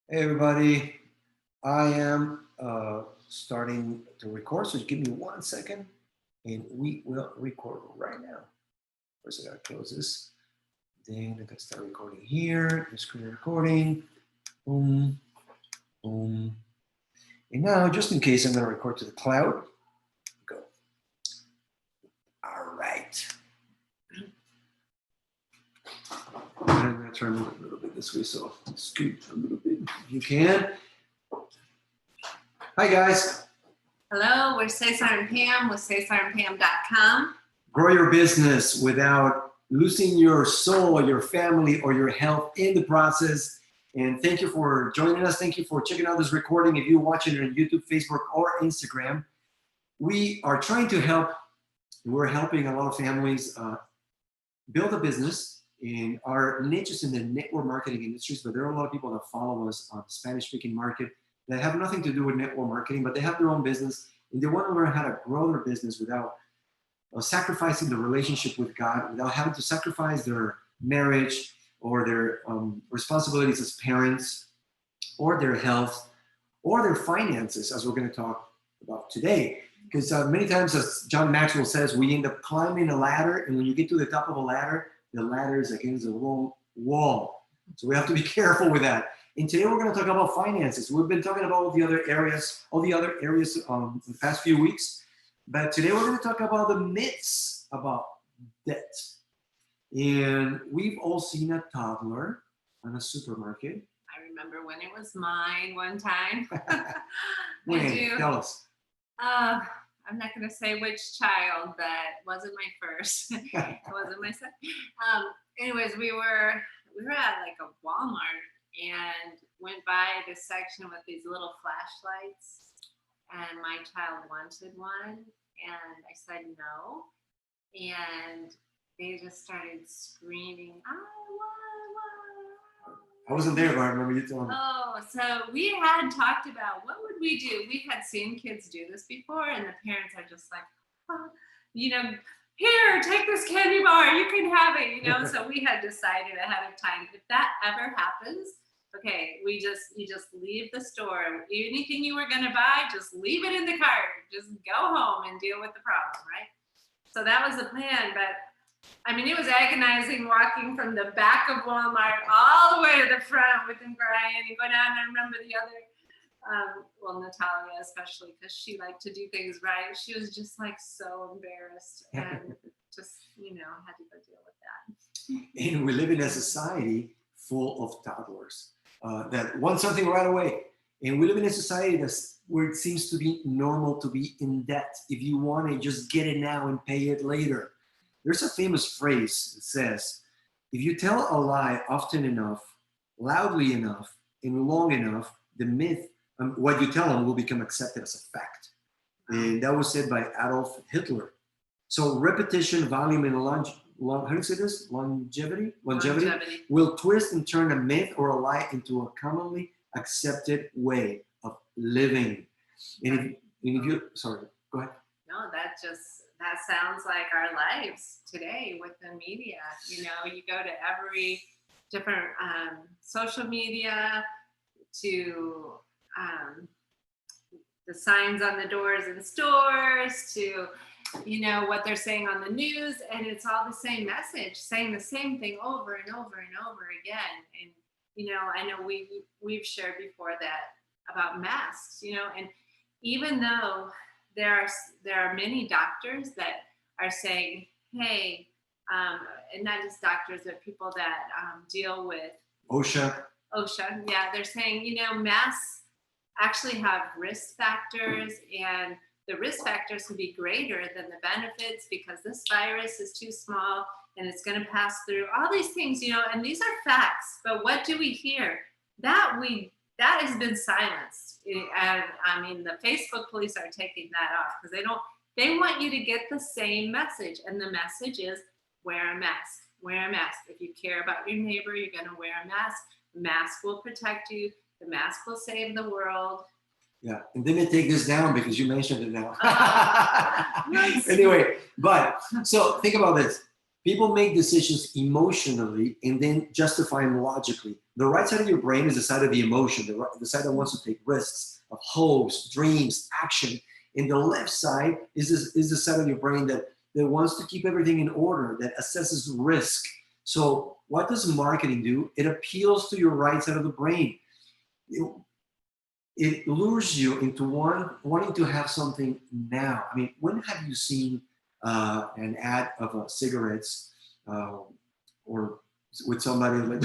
Hey everybody, I am starting to record, so give me 1 second and we will record right now. First I gotta close this, then I gotta start recording here, the screen recording, boom, boom. And now, just in case I'm gonna record to the cloud, go. All right. I'm gonna try to move it a little bit this way, so scoot a little bit if you can. Hi guys. Hello, we're Cesar and Pam with CesarandPam.com. Grow your business without losing your soul, your family, or your health in the process. And thank you for joining us. Thank you for checking out this recording. If you're watching it on YouTube, Facebook, or Instagram, we are trying to help. We're helping a lot of families build a business. And our niche is in the network marketing industries, but there are a lot of people that follow us on the Spanish-speaking market that have nothing to do with network marketing, but they have their own business and they want to learn how to grow their business without sacrificing the relationship with God, without having to sacrifice their marriage or their responsibilities as parents or their health or their finances, as we're going to talk about today. Because many times, as John Maxwell says, we end up climbing a ladder, and when you get to the top of a ladder, the ladder is against the wrong wall. So we have to be careful with that. And today we're going to talk about finances. We've been talking about all the other areas in the past few weeks. But today we're going to talk about the myths about debt. And we've all seen a toddler in a supermarket. I remember when it was mine one time. When? Tell us. I'm not going to say which child, but wasn't my first. It wasn't my second. Anyways, we were at like a Walmart and went by this section with these little flashlights, and my child wanted one, and I said no, and they just started screaming, I want one. I wasn't there, but I remember you telling me. Oh, so we had talked about what would we do. We had seen kids do this before, and the parents are just like, oh, here, take this candy bar, you can have it, So we had decided ahead of time, if that ever happens, okay, you just leave the store. Anything you were gonna buy, just leave it in the cart. Just go home and deal with the problem, right? So that was the plan, but I mean, it was agonizing walking from the back of Walmart all the way to the front with Brian and go down. And I remember the other, Natalia especially, because she liked to do things right. She was just like so embarrassed and just, had to go deal with that. And we live in a society full of toddlers that want something right away. And we live in a society where it seems to be normal to be in debt. If you want it, just get it now and pay it later. There's a famous phrase that says, if you tell a lie often enough, loudly enough, and long enough, the myth, what you tell them will become accepted as a fact. And that was said by Adolf Hitler. So repetition, volume, and how do you say this? Longevity will twist and turn a myth or a lie into a commonly accepted way of living. And if you, sorry, go ahead. No, that sounds like our lives today with the media. You go to every different social media, to the signs on the doors in stores, to what they're saying on the news, and it's all the same message, saying the same thing over and over and over again. And I know we've shared before that about masks, and even though there are many doctors that are saying, hey, and not just doctors, but people that deal with OSHA, yeah, they're saying, masks actually have risk factors, and the risk factors can be greater than the benefits because this virus is too small and it's going to pass through all these things, and these are facts. But what do we hear? That has been silenced. And I mean, the Facebook police are taking that off because they want you to get the same message. And the message is wear a mask, wear a mask. If you care about your neighbor, you're going to wear a mask. The mask will protect you. The mask will save the world. Yeah, and then they take this down because you mentioned it now. Anyway, but so think about this. People make decisions emotionally and then justify them logically. The right side of your brain is the side of the emotion, the side that wants to take risks, of hopes, dreams, action. And the left side is the side of your brain that wants to keep everything in order, that assesses risk. So what does marketing do? It appeals to your right side of the brain. It lures you into wanting to have something now. I mean, when have you seen an ad of cigarettes or with somebody with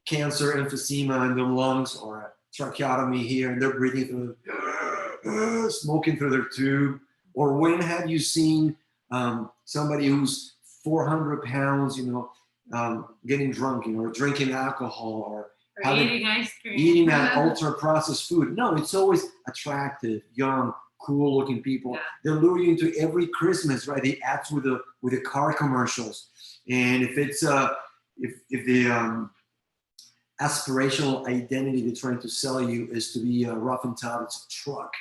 cancer, emphysema in their lungs, or a tracheotomy here, and they're breathing through, smoking through their tube? Or when have you seen somebody who's 400 pounds, getting drunk, or drinking alcohol, or eating ice cream, eating that ultra processed food? No, it's always attractive, young, cool looking people. Yeah. They lure you into every Christmas, right? The ads with the car commercials. And if it's if the aspirational identity they're trying to sell you is to be rough and tough, it's a truck,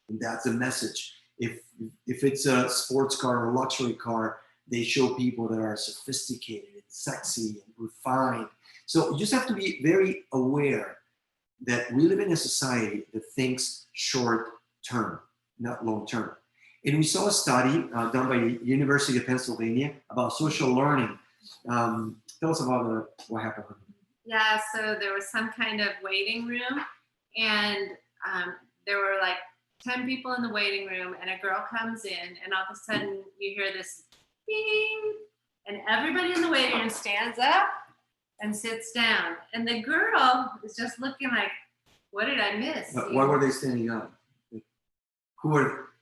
and that's the message. If it's a sports car or luxury car, they show people that are sophisticated and sexy and refined. So you just have to be very aware that we live in a society that thinks short term, not long term. And we saw a study done by the University of Pennsylvania about social learning. Tell us about what happened. Yeah, so there was some kind of waiting room, and there were like 10 people in the waiting room, and a girl comes in, and all of a sudden you hear this ding, and everybody in the waiting room stands up and sits down. And the girl is just looking like, what did I miss? Why were they standing up?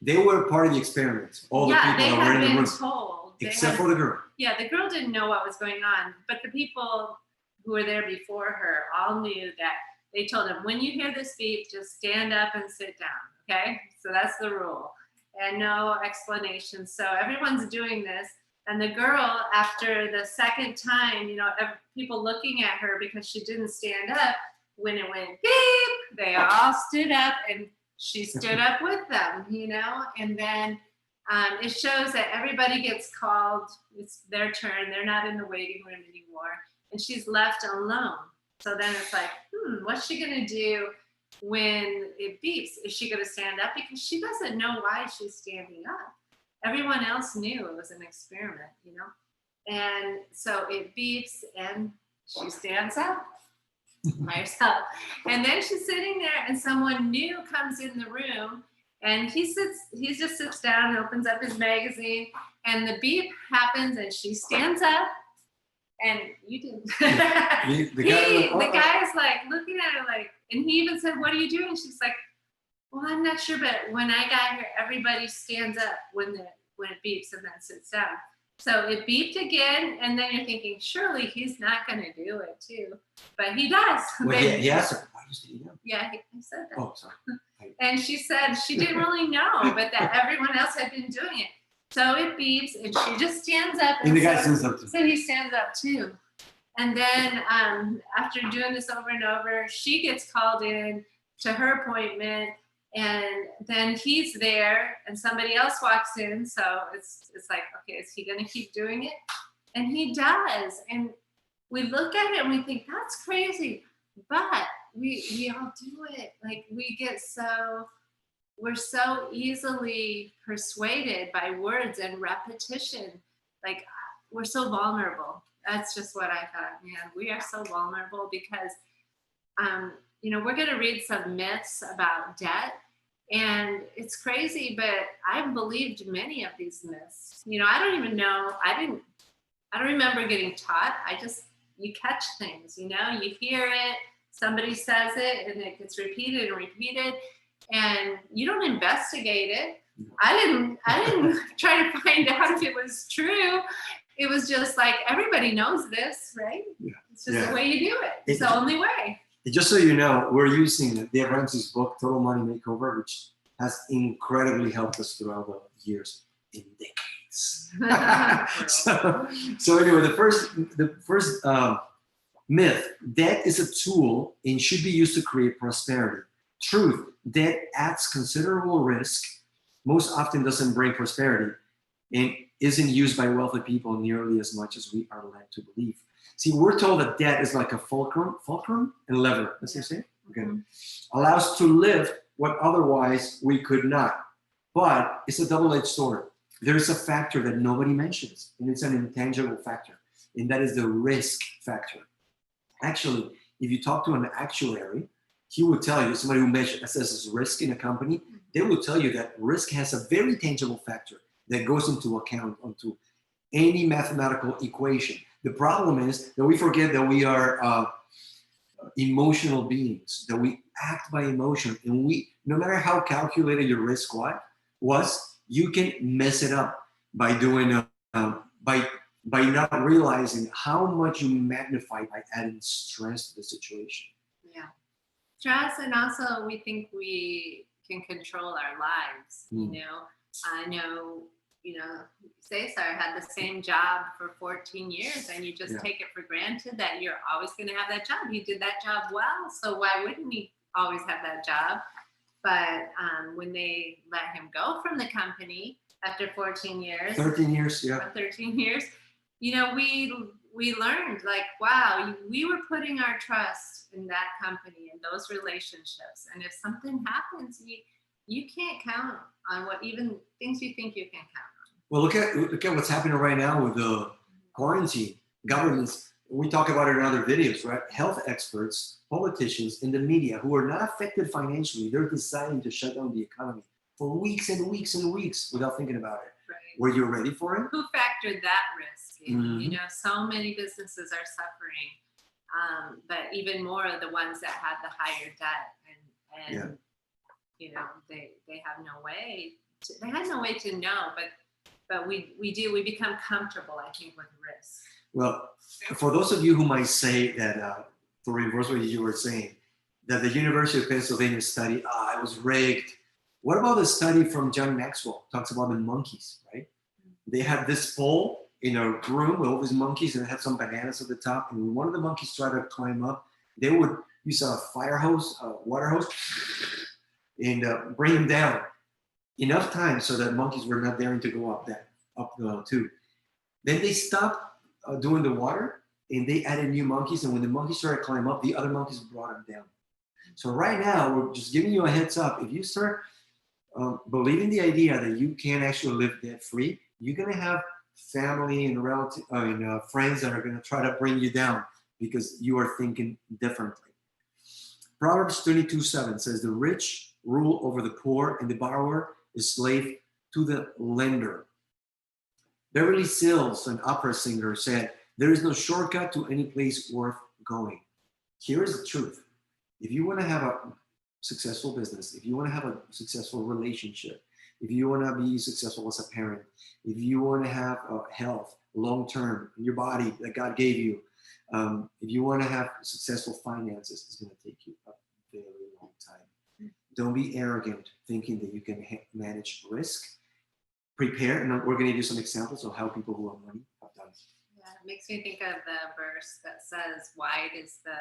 They were part of the experiment. All the people that were in the room. Told. Except for the girl. Yeah, the girl didn't know what was going on, but the people who were there before her all knew that. They told them, when you hear this beep, just stand up and sit down, okay? So that's the rule, and no explanation. So everyone's doing this, and the girl, after the second time, people looking at her because she didn't stand up, when it went beep, they all stood up, and she stood up with them, and then it shows that everybody gets called. It's their turn. They're not in the waiting room anymore, and she's left alone. So then it's like, what's she going to do when it beeps? Is she going to stand up? Because she doesn't know why she's standing up. Everyone else knew it was an experiment, And so it beeps, and she stands up by herself. And then she's sitting there, and someone new comes in the room, and he just sits down and opens up his magazine, and the beep happens, and she stands up. And you didn't. The guy is like looking at her like, and he even said, "What are you doing?" She's like, "Well, I'm not sure, but when I got here, everybody stands up when it beeps and then sits down." So it beeped again, and then you're thinking, surely he's not going to do it too, but he does. Well, he asked her, "Why are you standing up?" Yeah, he said that. Oh, sorry. And she said she didn't really know, but that everyone else had been doing it. So it beeps, and she just stands up. And the guy stands up too. So he stands up too. And then after doing this over and over, she gets called in to her appointment, and then he's there, and somebody else walks in. So it's like, okay, is he going to keep doing it? And he does. And we look at it and we think, that's crazy. But we all do it. Like we're so easily persuaded by words and repetition. Like we're so vulnerable. That's just what I thought, man. We are so vulnerable because, we're going to read some myths about debt, and it's crazy, but I've believed many of these myths. I don't even know. I don't remember getting taught. You catch things, you hear it, somebody says it, and it gets repeated and repeated. And you don't investigate it. I didn't try to find out if it was true. It was just like, everybody knows this, right? Yeah. It's just the way you do it. It's the only way. Just so you know, we're using Dave Ramsey's book, Total Money Makeover, which has incredibly helped us throughout the years, in decades. so anyway, the first myth: debt is a tool and should be used to create prosperity. Truth: debt adds considerable risk, most often doesn't bring prosperity, and isn't used by wealthy people nearly as much as we are led to believe. See, we're told that debt is like a fulcrum and lever. That's what you say? Okay. Mm-hmm. Allows to live what otherwise we could not. But it's a double-edged sword. There's a factor that nobody mentions, and it's an intangible factor, and that is the risk factor. Actually, if you talk to an actuary, he will tell you, somebody who assesses risk in a company, they will tell you that risk has a very tangible factor that goes into account onto any mathematical equation. The problem is that we forget that we are emotional beings, that we act by emotion, and no matter how calculated your risk was, you can mess it up by doing by not realizing how much you magnify by adding stress to the situation. Yeah, stress, and also we think we can control our lives. You know, I know, Cesar had the same job for 14 years, and you just take it for granted that you're always going to have that job. He did that job well, so why wouldn't he always have that job? But when they let him go from the company after 14 years, 13 years, yeah, 13 years, we learned, like, wow, we were putting our trust in that company and those relationships, and if something happens, you can't count on what even things you think you can count on. Well, look at what's happening right now with the quarantine. Governments, we talk about it in other videos, right? Health experts, politicians, and the media who are not affected financially, they're deciding to shut down the economy for weeks and weeks and weeks without thinking about it. Right. Were you ready for it? Who factored that risk in? So many businesses are suffering, but even more of the ones that had the higher debt, and they have no way. They had no way to know, but we become comfortable, I think, with risk. Well, for those of you who might say that, to reinforce what you were saying, that the University of Pennsylvania study, it was rigged. What about the study from John Maxwell? Talks about the monkeys, right? They had this pole in a room with all these monkeys, and it had some bananas at the top. And when one of the monkeys tried to climb up, they would use a fire hose, a water hose, and bring them down enough time so that monkeys were not daring to go up the tube. Then they stopped doing the water, and they added new monkeys. And when the monkeys started to climb up, the other monkeys brought them down. So right now, we're just giving you a heads up. If you start believing the idea that you can actually live debt-free, you're going to have family and relatives and friends that are going to try to bring you down because you are thinking differently. Proverbs 22:7 says, "The rich rule over the poor, and the borrower is slave to the lender." Beverly Sills, an opera singer, said, "There is no shortcut to any place worth going." Here is the truth. If you want to have a successful business, if you want to have a successful relationship, if you want to be successful as a parent, if you want to have health long-term in your body that God gave you, if you want to have successful finances, it's going to take you a very long time. Don't be arrogant thinking that you can manage risk. Prepare, and we're going to give you some examples of how people who have money have done. Yeah, it makes me think of the verse that says, "Wide is the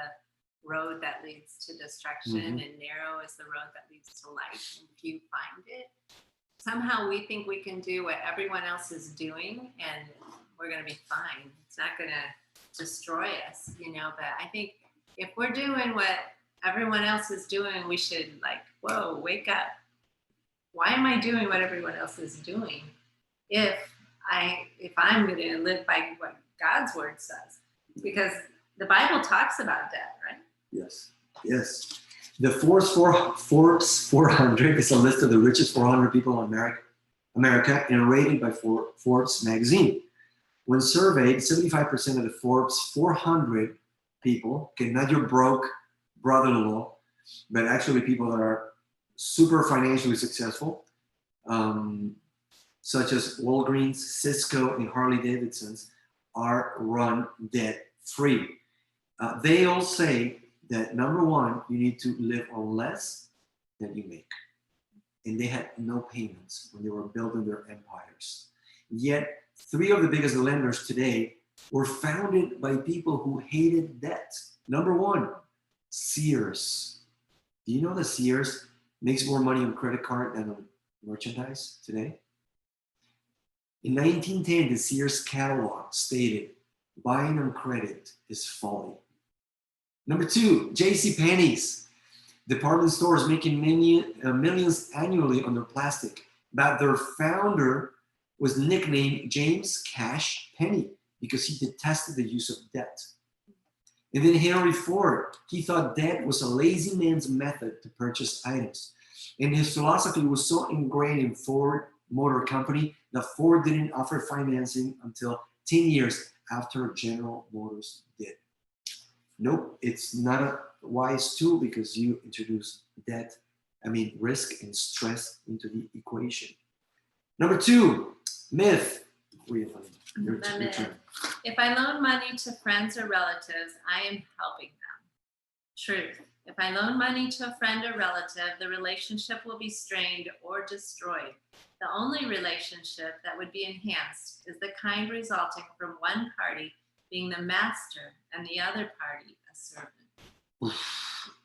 road that leads to destruction, and narrow is the road that leads to life, and few find it." Somehow we think we can do what everyone else is doing, and we're going to be fine. It's not going to destroy us, But I think if we're doing what everyone else is doing, we should whoa, wake up. Why am I doing what everyone else is doing? If I'm going to live by what God's word says, because the Bible talks about debt, right? Yes. The Forbes 400 is a list of the richest 400 people in America and rated by Forbes magazine. When surveyed, 75% of the Forbes 400 people, okay, not your broke brother-in-law, but actually people that are super financially successful, such as Walgreens, Cisco, and Harley-Davidson's, are run debt-free. They all say that, number one, you need to live on less than you make. And they had no payments when they were building their empires. Yet, 3 of the biggest lenders today were founded by people who hated debt. Number 1, Sears. Do you know that Sears makes more money on credit card than on merchandise today? In 1910, the Sears catalog stated, buying on credit is folly. Number 2, J.C. Penney's. Department stores making millions annually on their plastic, but their founder was nicknamed James Cash Penney because he detested the use of debt. And then Henry Ford, he thought debt was a lazy man's method to purchase items. And his philosophy was so ingrained in Ford Motor Company that Ford didn't offer financing until 10 years after General Motors did. Nope, it's not a wise tool because you introduce risk and stress into the equation. Number 2, myth. Your turn. If I loan money to friends or relatives, I am helping them. Truth. If I loan money to a friend or relative, the relationship will be strained or destroyed. The only relationship that would be enhanced is the kind resulting from one party being the master and the other party a servant.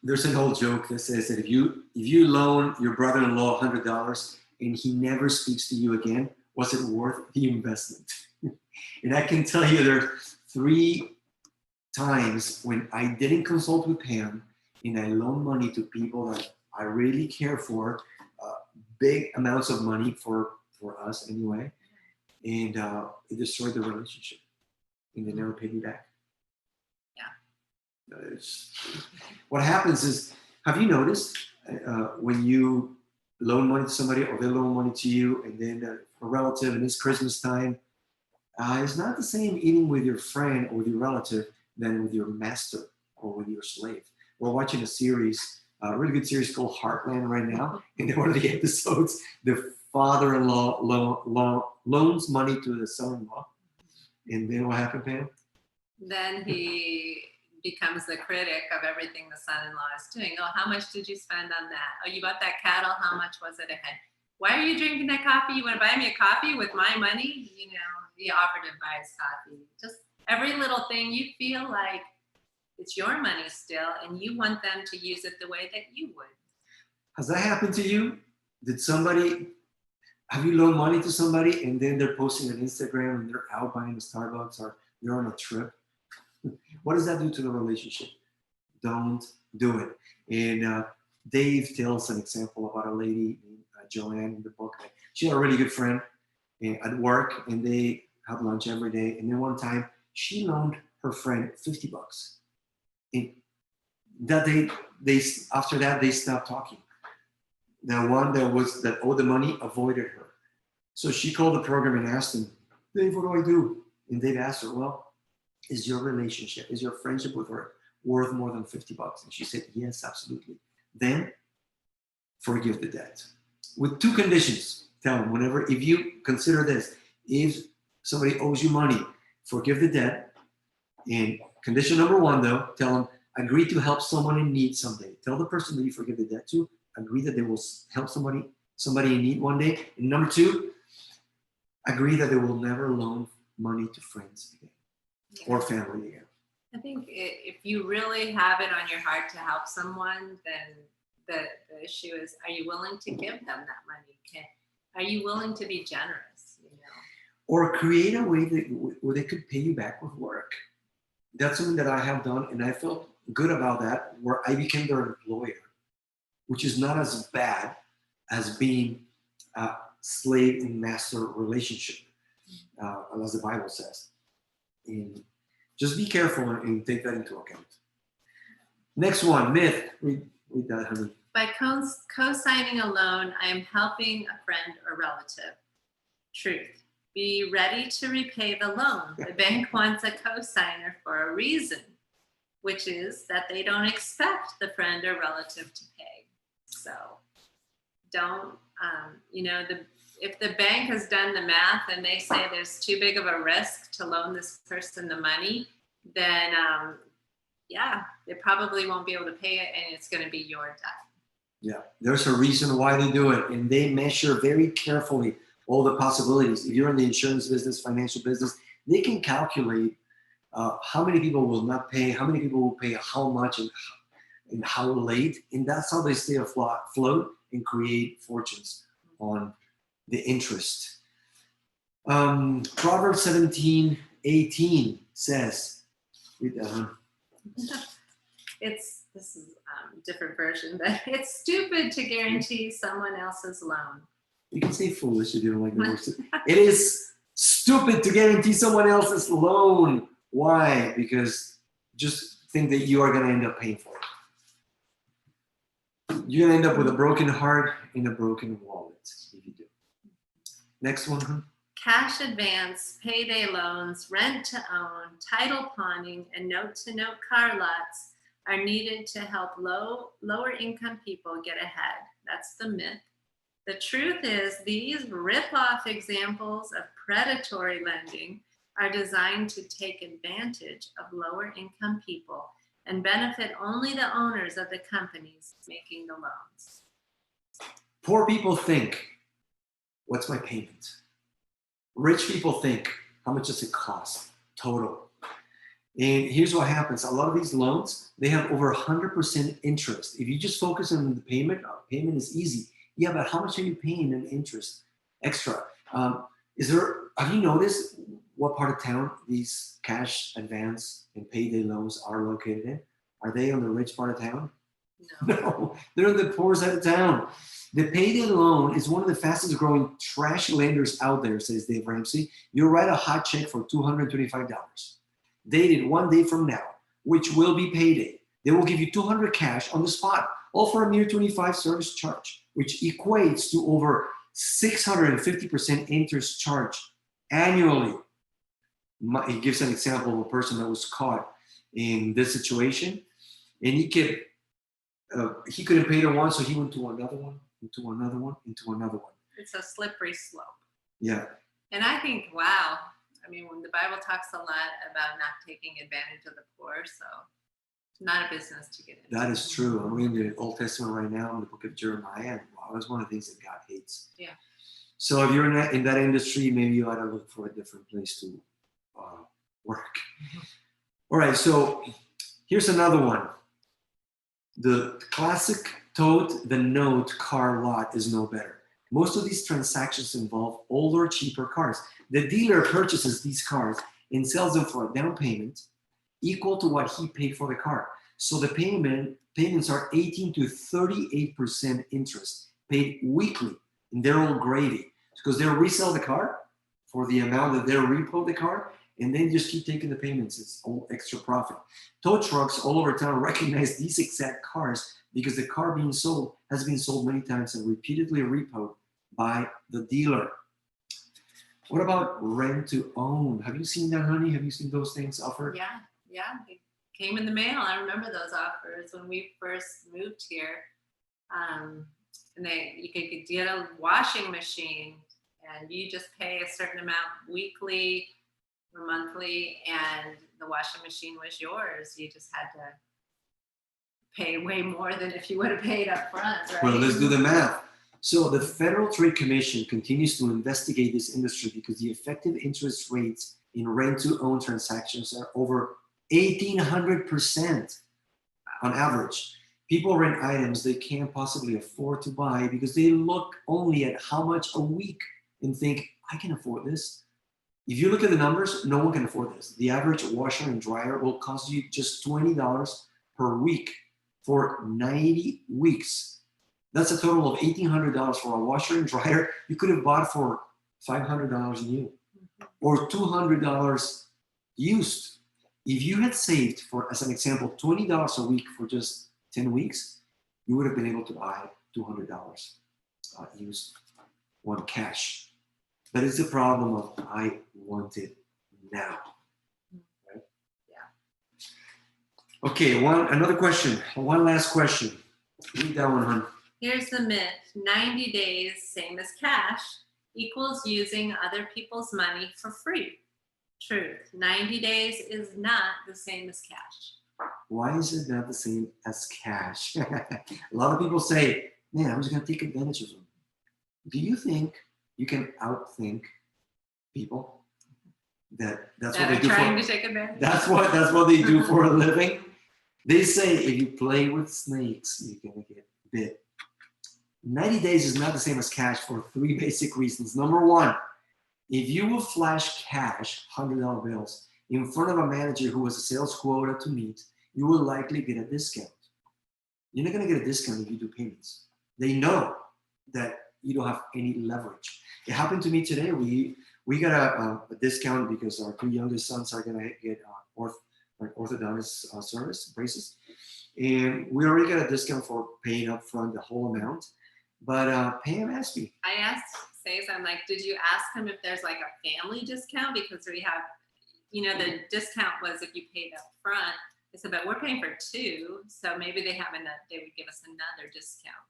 There's an old joke that says that if you loan your brother-in-law $100 and he never speaks to you again, was it worth the investment? And I can tell you there are 3 times when I didn't consult with Pam and I loaned money to people that I really care for, big amounts of money for us anyway, and it destroyed the relationship and they never paid me back. Yeah. What happens is, have you noticed when you loan money to somebody or they loan money to you and then a relative and it's Christmas time, it's not the same eating with your friend or with your relative than with your master or with your slave. We're watching a really good series called Heartland right now. And in one of the episodes, the father-in-law loans money to the son-in-law. And then what happened, Pam? Then he becomes the critic of everything the son-in-law is doing. Oh, how much did you spend on that? Oh, you bought that cattle? How much was it ahead? Why are you drinking that coffee? You want to buy me a coffee with my money? You know, he offered to buy his coffee. Just every little thing, you feel like it's your money still, and you want them to use it the way that you would. Has that happened to you? Have you loaned money to somebody and then they're posting on Instagram and they're out buying a Starbucks or they're on a trip? What does that do to the relationship? Don't do it. And Dave tells an example about a lady named Joanne in the book. She had a really good friend at work and they had lunch every day. And then one time she loaned her friend $50. And that after that, they stopped talking. The one that owed the money avoided her. So she called the program and asked him, Dave, what do I do? And Dave asked her, well, is your friendship with her worth more than $50? And she said, yes, absolutely. Then forgive the debt. With 2 conditions. Tell them, if you consider this, if somebody owes you money, forgive the debt. And condition number 1, though, tell them, agree to help someone in need someday. Tell the person that you forgive the debt to, agree that they will help somebody in need one day. And number 2, agree that they will never loan money to friends again or family again. I think if you really have it on your heart to help someone, then the issue is, are you willing to give them that money? Are you willing to be generous? You know? Or create a way where they could pay you back with work. That's something that I have done, and I felt good about that, where I became their employer, which is not as bad as being a slave and master relationship, as the Bible says. And just be careful and take that into account. Next one, myth. Read that, honey. By co-signing a loan, I am helping a friend or relative. Truth. Be ready to repay the loan. The bank wants a co-signer for a reason, which is that they don't expect the friend or relative to pay. So don't, if the bank has done the math and they say there's too big of a risk to loan this person the money, then they probably won't be able to pay it and it's going to be your debt. Yeah, there's a reason why they do it, and they measure very carefully all the possibilities. If you're in the insurance business, financial business, they can calculate how many people will not pay, how many people will pay how much and how late, and that's how they stay afloat and create fortunes on the interest. Proverbs 17:18 says, read that, huh? This is a different version, but it's stupid to guarantee someone else's loan. You can say foolish if you don't like the word. It is stupid to guarantee someone else's loan. Why? Because just think that you are going to end up paying for it. You're going to end up with a broken heart and a broken wallet if you do. Next one, huh? Cash advance, payday loans, rent to own, title pawning, and note-to-note car lots are needed to help lower income people get ahead. That's the myth. The truth is these rip-off examples of predatory lending are designed to take advantage of lower income people and benefit only the owners of the companies making the loans. Poor people think, what's my payment? Rich people think, how much does it cost total? And here's what happens. A lot of these loans, they have over 100% interest. If you just focus on the payment is easy. Yeah, but how much are you paying in interest extra? Have you noticed what part of town these cash advance and payday loans are located in? Are they on the rich part of town? No. No, they're on the poor side of town. The payday loan is one of the fastest growing trash lenders out there, says Dave Ramsey. You'll write a hot check for $225, dated 1 day from now, which will be payday. They will give you $200 cash on the spot, all for a mere $25 service charge, which equates to over 650% interest charge annually. He gives an example of a person that was caught in this situation, and he couldn't pay the one, so he went to another one, into another one, into another one. It's a slippery slope. Yeah. And I think, wow, I mean, when the Bible talks a lot about not taking advantage of the poor, so it's not a business to get into. That is true. I'm reading the Old Testament right now in the book of Jeremiah, and wow, that's one of the things that God hates. Yeah. So if you're in that industry, maybe you ought to look for a different place to work. Mm-hmm. All right, so here's another one. The classic tote the note car lot is no better. Most of these transactions involve older, cheaper cars. The dealer purchases these cars and sells them for a down payment equal to what he paid for the car. So the payments are 18 to 38% interest paid weekly, and they're all gravy because they'll resell the car for the amount that they'll repo the car, and then just keep taking the payments. It's all extra profit. Tow trucks all over town recognize these exact cars because the car being sold has been sold many times and repeatedly repoed by the dealer. What about rent to own? Have you seen that, honey? Have you seen those things offered? Yeah, it came in the mail. I remember those offers when we first moved here. And you could get a washing machine, and you just pay a certain amount weekly or monthly, and the washing machine was yours. You just had to pay way more than if you would have paid up front, right? Well, let's do the math. So the Federal Trade Commission continues to investigate this industry because the effective interest rates in rent-to-own transactions are over 1,800% on average. People rent items they can't possibly afford to buy because they look only at how much a week and think, I can afford this. If you look at the numbers, no one can afford this. The average washer and dryer will cost you just $20 per week for 90 weeks. That's a total of $1,800 for a washer and dryer you could have bought for $500 new or $200 used. If you had saved, for as an example, $20 a week for just 10 weeks, you would have been able to buy $200 used, one cash. But it's the problem of I want it now. Right? Yeah. Okay, another question. One last question. Read that one, hon. Here's the myth. 90 days, same as cash, equals using other people's money for free. Truth. 90 days is not the same as cash. Why is it not the same as cash? A lot of people say, man, I'm just going to take advantage of them. Do you think you can outthink people? That's what they do trying to take advantage. That's what they do for a living. They say if you play with snakes, you're gonna get bit. 90 days is not the same as cash for three basic reasons. Number one, If you will flash cash, $100 bills, in front of a manager who has a sales quota to meet, you will likely get a discount. You're not going to get a discount if you do payments. They know that you don't have any leverage. It happened to me today. We got a discount because our 2 youngest sons are going to get orthodontist service braces. And we already got a discount for paying up front the whole amount. But Pam asked me. I asked Cesar, I'm like, did you ask him if there's like a family discount? Because we have, the discount was if you paid up front. I said, but we're paying for 2, so maybe they would give us another discount.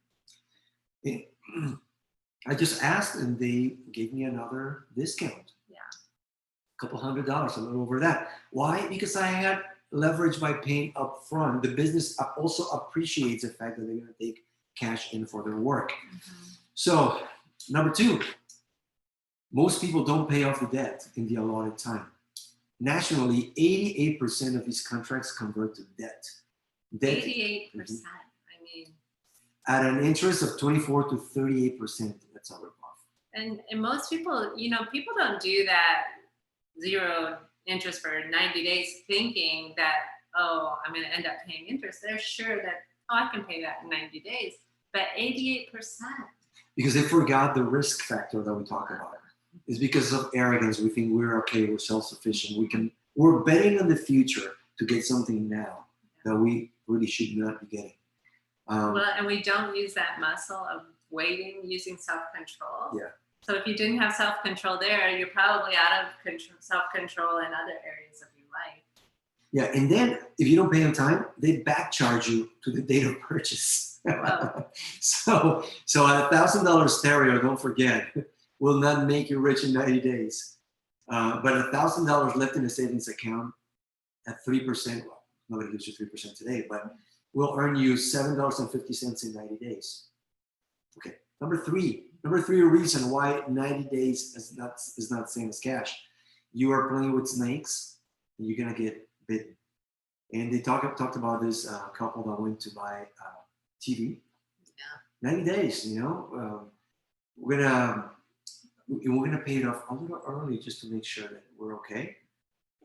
I just asked and they gave me another discount. Yeah. A couple $100, a little over that. Why? Because I had leverage by paying up front. The business also appreciates the fact that they're going to take cash in for their work. Mm-hmm. So, number 2, most people don't pay off the debt in the allotted time. Nationally, 88% of these contracts convert to debt. 88%. I mean, at an interest of 24 to 38%. That's a ripoff. And most people, people don't do that 0 interest for 90 days thinking that, oh, I'm going to end up paying interest. They're sure that, I can pay that in 90 days. But 88%. Because they forgot the risk factor that we talk about. It's because of arrogance. We think we're okay, we're self-sufficient. We're betting on the future to get something now that we really should not be getting. And we don't use that muscle of waiting, using self-control. Yeah. So if you didn't have self-control there, you're probably out of self-control in other areas of your life. Yeah, and then if you don't pay on time, they back charge you to the date of purchase. so a $1,000 stereo, don't forget, will not make you rich in 90 days. But $1,000 left in a savings account at 3%, well, nobody gives you 3% today, but will earn you $7.50 in 90 days. Okay, number three reason why 90 days is not the same as cash. You are playing with snakes, and you're gonna get bitten. And they talked about this couple that went to buy TV. Yeah. 90 days, we're gonna pay it off a little early just to make sure that we're okay.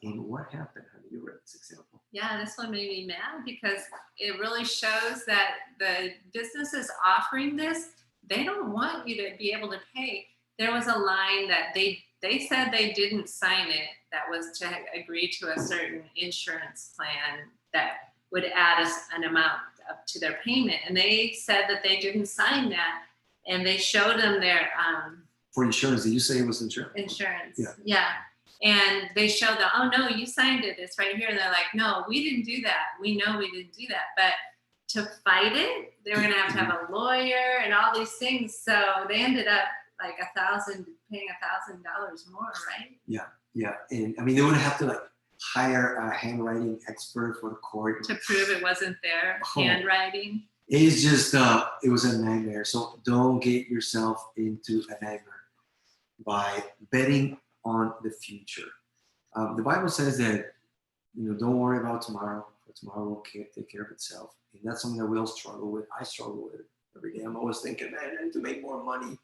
And what happened? How do you read this example? Yeah, this one made me mad because it really shows that the businesses offering this, they don't want you to be able to pay. There was a line that they said they didn't sign it, that was to agree to a certain insurance plan that would add an amount up to their payment. And they said that they didn't sign that. And they showed them their for insurance. Did you say it was insurance? Insurance. Yeah. And they showed them, oh no, you signed it. It's right here. And they're like, no, we didn't do that. We know we didn't do that. But to fight it, they were going to have a lawyer and all these things. So they ended up like paying $1,000 more, right? Yeah. And I mean, they would have to hire a handwriting expert for the court to prove it wasn't their handwriting. It's just, it was a nightmare. So don't get yourself into a nightmare by betting on the future. The Bible says that, don't worry about tomorrow, for tomorrow will take care of itself. And that's something that we all struggle with. I struggle with it every day. I'm always thinking, man, I need to make more money.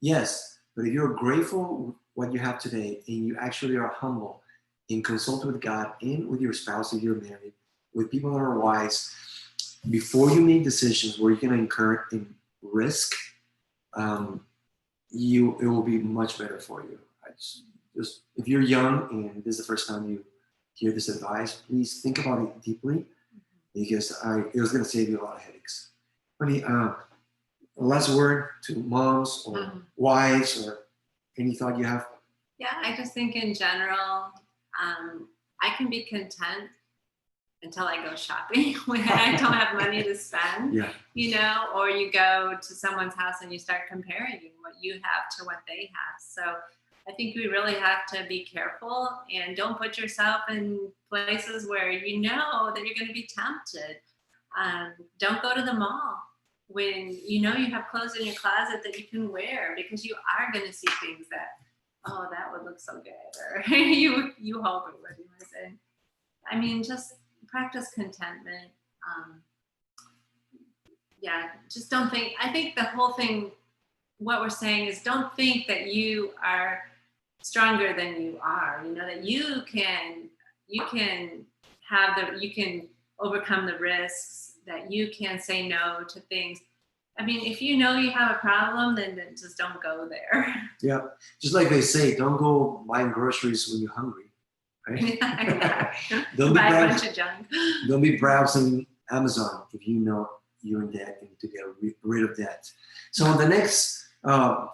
Yes, but if you're grateful with what you have today and you actually are humble and consult with God and with your spouse if you're married, with people that are wise, before you make decisions where you're going to incur in risk, it will be much better for you. Just if you're young and this is the first time you hear this advice, please think about it deeply because it was going to save you a lot of headaches. Honey, last word to moms or wives or any thought you have? Yeah, I just think in general, I can be content until I go shopping when I don't have money to spend, or you go to someone's house and you start comparing what you have to what they have. So I think we really have to be careful and don't put yourself in places where you know that you're going to be tempted. Don't go to the mall when you know you have clothes in your closet that you can wear because you are going to see things that, oh, that would look so good, or you hope it would. I mean, just practice contentment. Just don't think. I think the whole thing, what we're saying is don't think that you are stronger than you are. You know that you can overcome the risks, that you can say no to things. I mean, if you know you have a problem, then just don't go there. Yeah, just like they say, don't go buying groceries when you're hungry, right? Don't be Buy a browsing, bunch of junk. don't be browsing Amazon if you know you're in debt and to get rid of debt. So in the next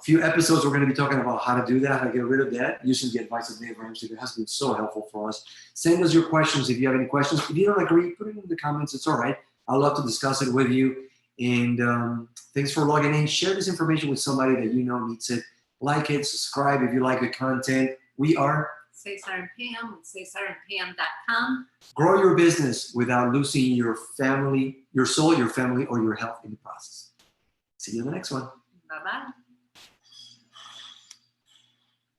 few episodes, we're going to be talking about how to do that, how to get rid of debt, using the advice of Dave Ramsey. That has been so helpful for us. Send us your questions if you have any questions. If you don't agree, put it in the comments. It's all right. I'd love to discuss it with you. And thanks for logging in. Share this information with somebody that you know needs it. Like it, subscribe if you like the content. We are Cesar Pam with CesarandPam.com. Grow your business without losing your family, your soul, your family, or your health in the process. See you in the next one. Bye-bye.